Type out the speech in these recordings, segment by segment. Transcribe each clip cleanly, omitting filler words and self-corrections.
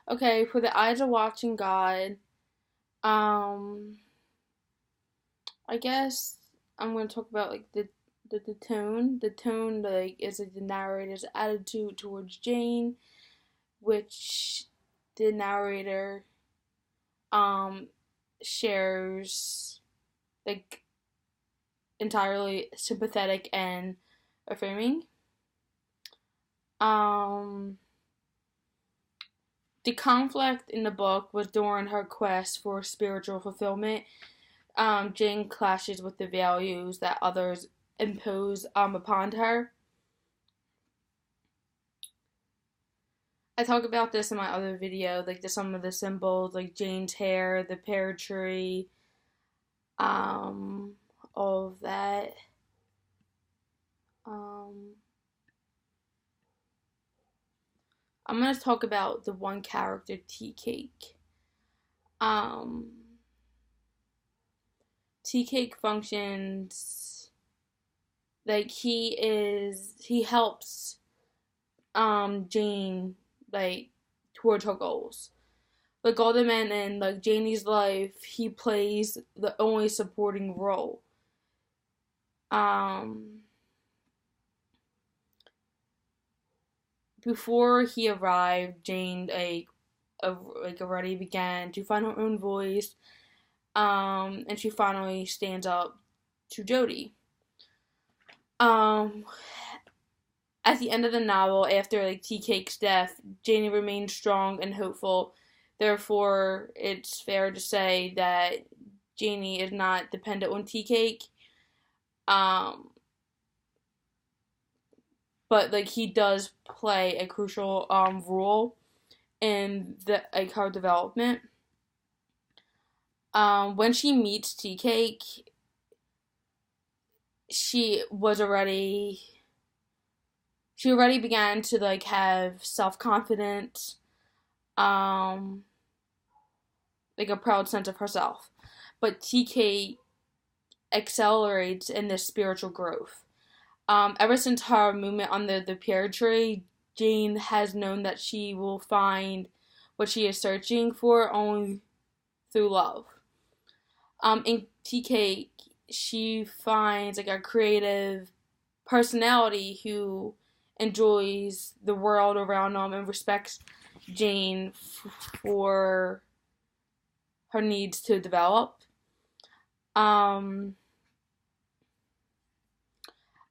Okay, for the eyes of watching God, um, I guess I'm gonna talk about like the tone. The tone like is like the narrator's attitude towards Jane, which the narrator um shares like entirely sympathetic and affirming. Um, the conflict in the book was during her quest for spiritual fulfillment. Jane clashes with the values that others impose upon her. I talk about this in my other video, like some of the symbols, like Jane's hair, the pear tree, um, all of that. Um, I'm gonna talk about the one character, Tea Cake. Um, Tea Cake functions like he helps Jane like towards her goals. Like all the men in like Janie's life, he plays the only supporting role. Um Before he arrived, Jane like already began to find her own voice. And she finally stands up to Jody. Um at the end of the novel, after like Tea Cake's death, Janie remains strong and hopeful. Therefore, it's fair to say that Janie is not dependent on Tea Cake. Um, but like he does play a crucial role in the like her development. When she meets Tea Cake, she was already she already began to like have self confidence, um, like a proud sense of herself. But TK accelerates in this spiritual growth. Ever since her movement on the pear tree, Jane has known that she will find what she is searching for only through love. In TK, she finds like a creative personality who enjoys the world around them and respects Jane for her needs to develop. Um,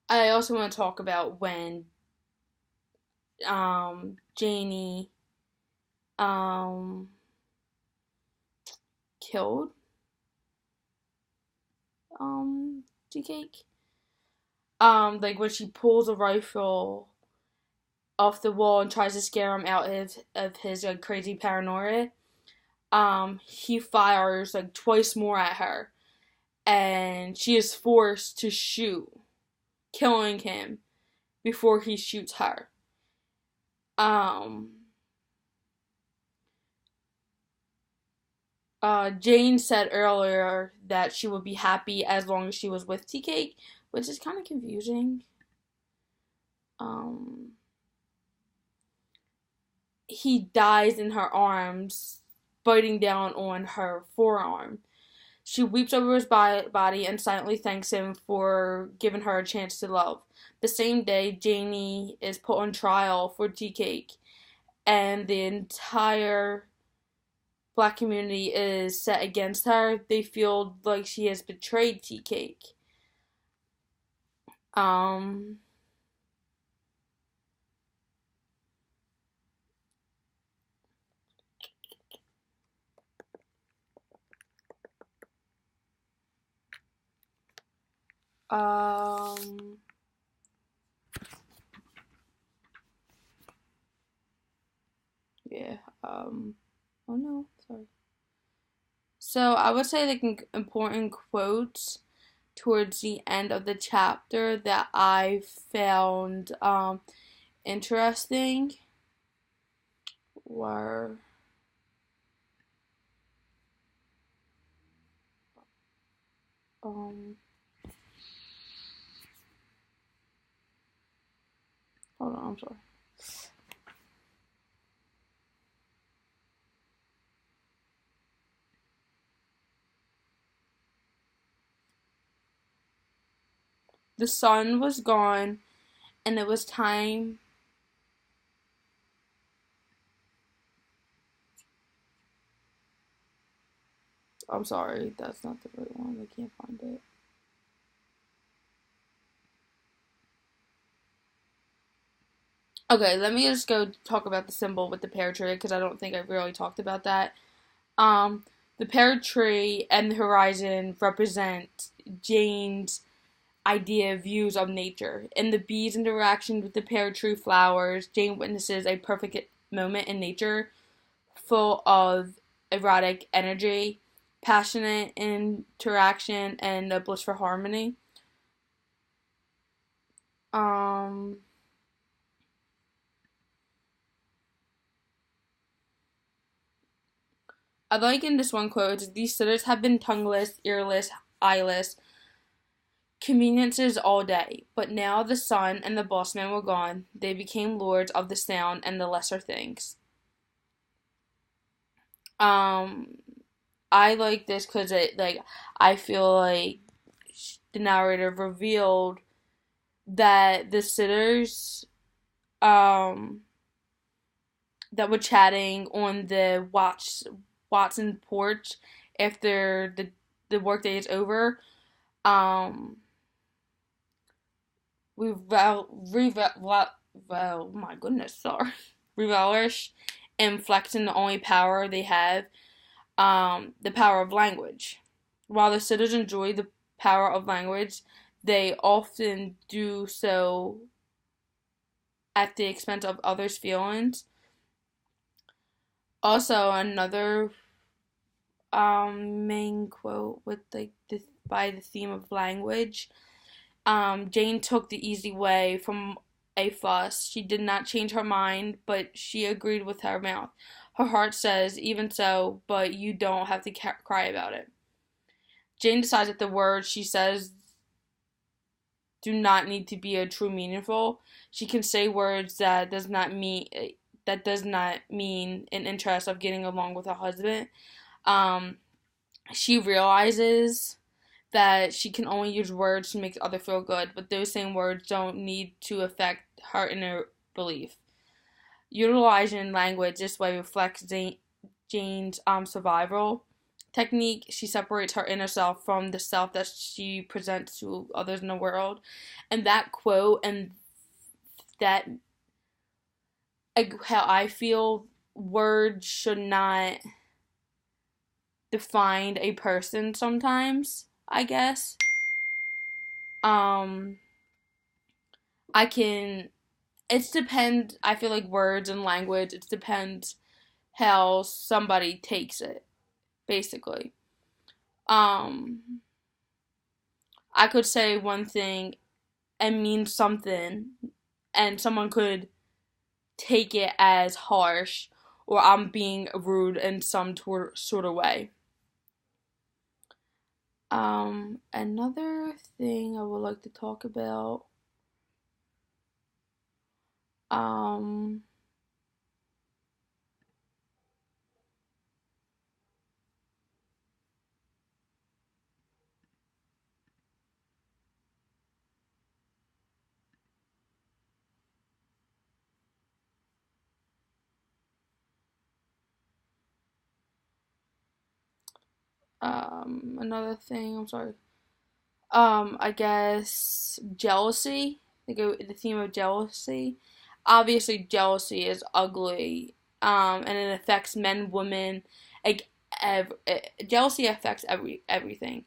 I also want to talk about when Janie um, killed Tea Cake. Like when she pulls a rifle off the wall and tries to scare him out of his crazy paranoia. He fires like twice more at her, and she is forced to shoot, killing him before he shoots her. Um, Jane said earlier that she would be happy as long as she was with Tea Cake, which is kind of confusing. Um, he dies in her arms, biting down on her forearm. She weeps over his body and silently thanks him for giving her a chance to love. The same day, Janie is put on trial for Tea Cake, and the entire black community is set against her. They feel like she has betrayed Tea Cake. Um, um, yeah, oh no, sorry. So I would say like important quotes towards the end of the chapter that I found interesting were um hold on, I'm sorry. The sun was gone, and it was time. I'm sorry, that's not the right one. I can't find it. Okay, let me just go talk about the symbol with the pear tree because I don't think I've really talked about that. Um, the pear tree and the horizon represent Jane's idea views of nature. In the bee's interaction with the pear tree flowers, Jane witnesses a perfect moment in nature, full of erotic energy, passionate interaction, and a blissful harmony. Um, I like in this one quote, these sitters have been tongueless, earless, eyeless, conveniences all day, but now the sun and the bossman were gone, they became lords of the sound and the lesser things. Um, I like this because I feel like the narrator revealed that the sitters um that were chatting on the Watson porch after the workday is over. Um, we well, my goodness, sorry, we relish in flexing the only power they have, the power of language. While the sitters enjoy the power of language, they often do so at the expense of others' feelings. Also, another main quote with by the theme of language. Jane took the easy way from a fuss. She did not change her mind, but she agreed with her mouth. Her heart says, even so, but you don't have to cry about it. Jane decides that the words she says do not need to be a true meaningful. She can say words that does not mean an interest of getting along with her husband. Um, she realizes that she can only use words to make others feel good, but those same words don't need to affect her inner belief. Utilizing language this way reflects Jane's survival technique. She separates her inner self from the self that she presents to others in the world. And that quote and that, like, how I feel, words should not define a person sometimes, I guess. Um, I can, it's depend, I feel like words and language, it depends how somebody takes it, basically. Um, I could say one thing and mean something, and someone could take it as harsh or I'm being rude in some sort of way. Another thing I would like to talk about. Um, another thing. I'm sorry. I guess jealousy. The theme of jealousy. Obviously, jealousy is ugly. And it affects men, women. Like, jealousy affects everything.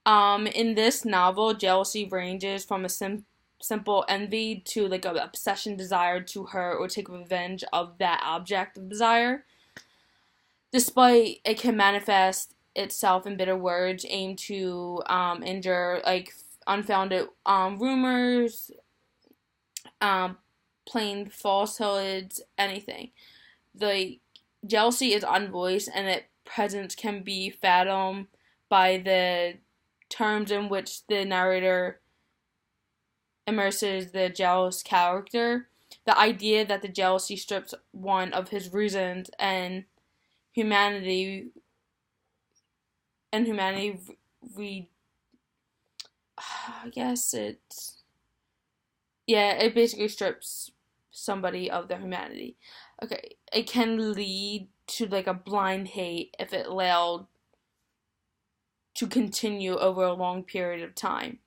In this novel, jealousy ranges from a simple envy to like an obsession, desire to hurt or take revenge of that object of desire. Despite it can manifest itself in bitter words aimed to injure, like unfounded rumors, um, plain falsehoods, anything. The jealousy is unvoiced, and its presence can be fathomed by the terms in which the narrator immerses the jealous character. The idea that the jealousy strips one of his reasons humanity and humanity re, I guess it basically strips somebody of their humanity. Okay, it can lead to like a blind hate if it allowed to continue over a long period of time.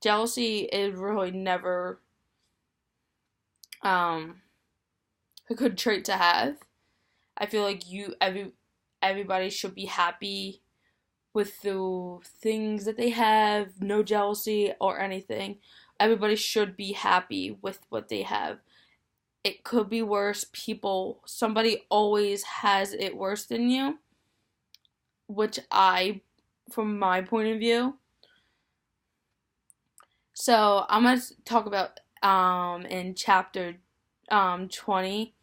Jealousy is really never a good trait to have. I feel like everybody should be happy with the things that they have, no jealousy or anything. Everybody should be happy with what they have. It could be worse. Somebody always has it worse than you, which from my point of view. So I'm gonna talk about in chapter 20,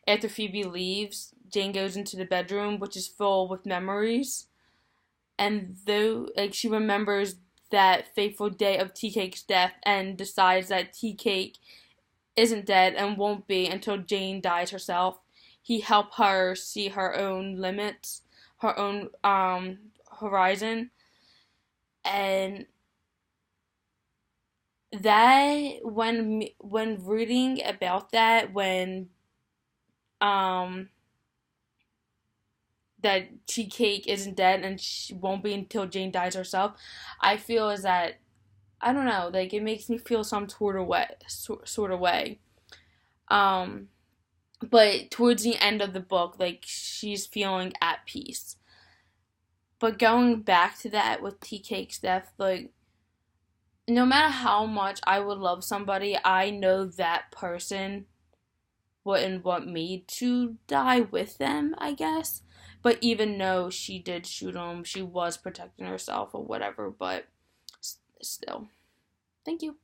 after Phoebe leaves, Jane goes into the bedroom, which is full with memories, and though like she remembers that fateful day of Tea Cake's death and decides that Tea Cake isn't dead and won't be until Jane dies herself. He helped her see her own limits, her own horizon, and that when reading about that, when um that Tea Cake isn't dead and she won't be until Jane dies herself, I feel is that I don't know, like it makes me feel some sort of way. Um, but towards the end of the book, like she's feeling at peace. But going back to that with Tea Cake's death, like no matter how much I would love somebody, I know that person wouldn't want me to die with them, I guess. But even though she did shoot him, she was protecting herself or whatever, but still. Thank you.